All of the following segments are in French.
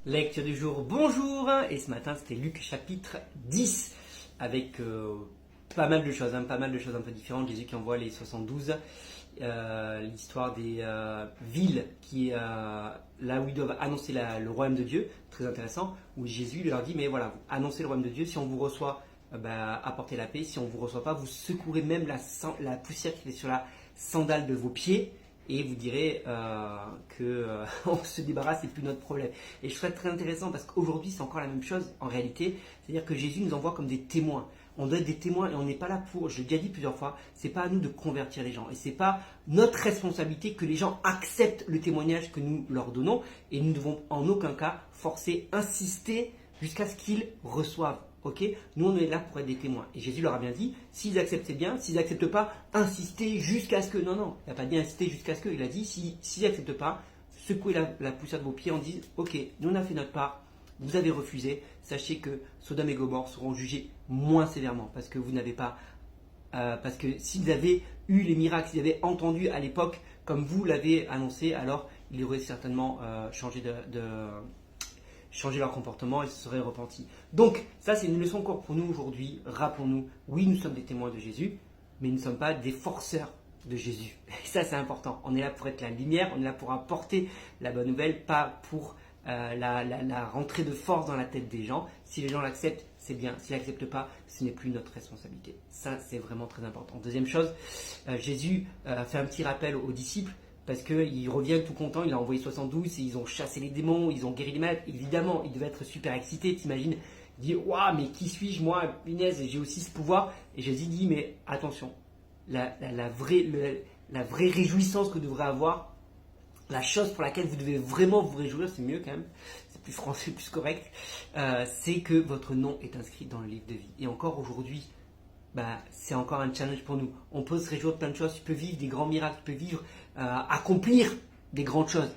Lecture du jour, bonjour. Et ce matin c'était Luc chapitre 10 avec pas mal de choses, pas mal de choses un peu différentes. Jésus qui envoie les 72, l'histoire des villes qui là où ils doivent annoncer le royaume de Dieu, très intéressant, où Jésus leur dit mais voilà, vous annoncez le royaume de Dieu, si on vous reçoit, apportez la paix, si on ne vous reçoit pas, vous secourez même la poussière qui est sur la sandale de vos pieds. Et vous direz qu'on se débarrasse, c'est plus notre problème. Et je trouve ça très intéressant parce qu'aujourd'hui, c'est encore la même chose en réalité. C'est-à-dire que Jésus nous envoie comme des témoins. On doit être des témoins et on n'est pas là pour, je l'ai déjà dit plusieurs fois, c'est pas à nous de convertir les gens. Et c'est pas notre responsabilité que les gens acceptent le témoignage que nous leur donnons. Et nous ne devons en aucun cas forcer, insister jusqu'à ce qu'ils reçoivent. Ok, nous on est là pour être des témoins. Et Jésus leur a bien dit, s'ils acceptent c'est bien, s'ils n'acceptent pas, insistez jusqu'à ce que... Non, il n'a pas dit insister jusqu'à ce que, il a dit, s'ils n'acceptent pas, secouez la poussière de vos pieds en disant, ok, nous on a fait notre part, vous avez refusé, sachez que Sodome et Gomorrhe seront jugés moins sévèrement, parce que vous n'avez pas... parce que s'ils avaient eu les miracles, s'ils avaient entendu à l'époque, comme vous l'avez annoncé, alors ils auraient certainement changé changer leur comportement et se seraient repentis. Donc, ça c'est une leçon encore pour nous aujourd'hui. Rappelons-nous, oui, nous sommes des témoins de Jésus, mais nous ne sommes pas des forceurs de Jésus. Et ça c'est important. On est là pour être la lumière, on est là pour apporter la bonne nouvelle, pas pour la rentrée de force dans la tête des gens. Si les gens l'acceptent, c'est bien. S'ils n'acceptent pas, ce n'est plus notre responsabilité. Ça c'est vraiment très important. Deuxième chose, Jésus fait un petit rappel aux disciples. Parce qu'il revient tout content, il a envoyé 72, et ils ont chassé les démons, ils ont guéri les malades. Évidemment, il devait être super excité, t'imagines. Il dit, waouh, mais qui suis-je moi, punaise, j'ai aussi ce pouvoir. Et Jésus dit, mais attention, la vraie réjouissance que vous devrez avoir, la chose pour laquelle vous devez vraiment vous réjouir, c'est mieux quand même, c'est plus français, plus correct, c'est que votre nom est inscrit dans le livre de vie. Et encore aujourd'hui, c'est encore un challenge pour nous. On peut se réjouir de plein de choses, tu peux vivre des grands miracles, tu peux vivre, accomplir des grandes choses.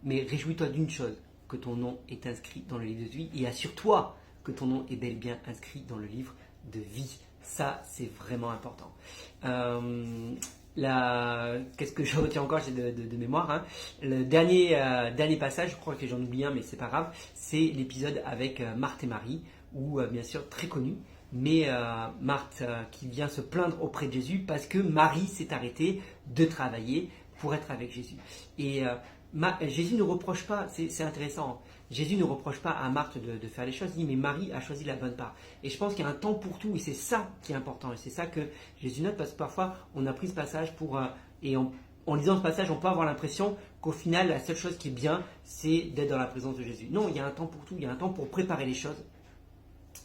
Mais réjouis-toi d'une chose, que ton nom est inscrit dans le livre de vie et assure-toi que ton nom est bel et bien inscrit dans le livre de vie. Ça, c'est vraiment important. Qu'est-ce que je retiens encore, j'ai de mémoire. Hein. Le dernier passage, je crois que j'en oublie un, mais c'est pas grave, c'est l'épisode avec Marthe et Marie, où bien sûr très connu. Mais Marthe qui vient se plaindre auprès de Jésus parce que Marie s'est arrêtée de travailler pour être avec Jésus. Et Jésus ne reproche pas, c'est intéressant, Jésus ne reproche pas à Marthe de faire les choses, il dit mais Marie a choisi la bonne part. Et je pense qu'il y a un temps pour tout et c'est ça qui est important. Et c'est ça que Jésus note parce que parfois on a pris ce passage en lisant ce passage, on peut avoir l'impression qu'au final la seule chose qui est bien c'est d'être dans la présence de Jésus. Non, il y a un temps pour tout, il y a un temps pour préparer les choses.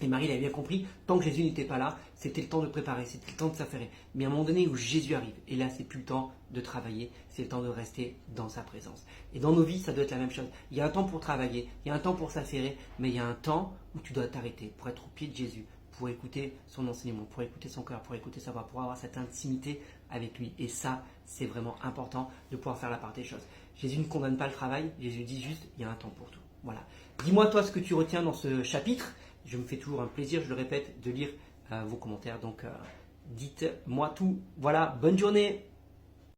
Et Marie l'avait bien compris, tant que Jésus n'était pas là, c'était le temps de préparer, c'était le temps de s'affairer. Mais à un moment donné où Jésus arrive, et là c'est plus le temps de travailler, c'est le temps de rester dans sa présence. Et dans nos vies, ça doit être la même chose. Il y a un temps pour travailler, il y a un temps pour s'affairer, mais il y a un temps où tu dois t'arrêter pour être au pied de Jésus, pour écouter son enseignement, pour écouter son cœur, pour écouter sa voix, pour avoir cette intimité avec lui. Et ça, c'est vraiment important de pouvoir faire la part des choses. Jésus ne condamne pas le travail, Jésus dit juste, il y a un temps pour tout. Voilà. Dis-moi toi ce que tu retiens dans ce chapitre. Je me fais toujours un plaisir, je le répète, de lire vos commentaires. Donc, dites-moi tout. Voilà, bonne journée.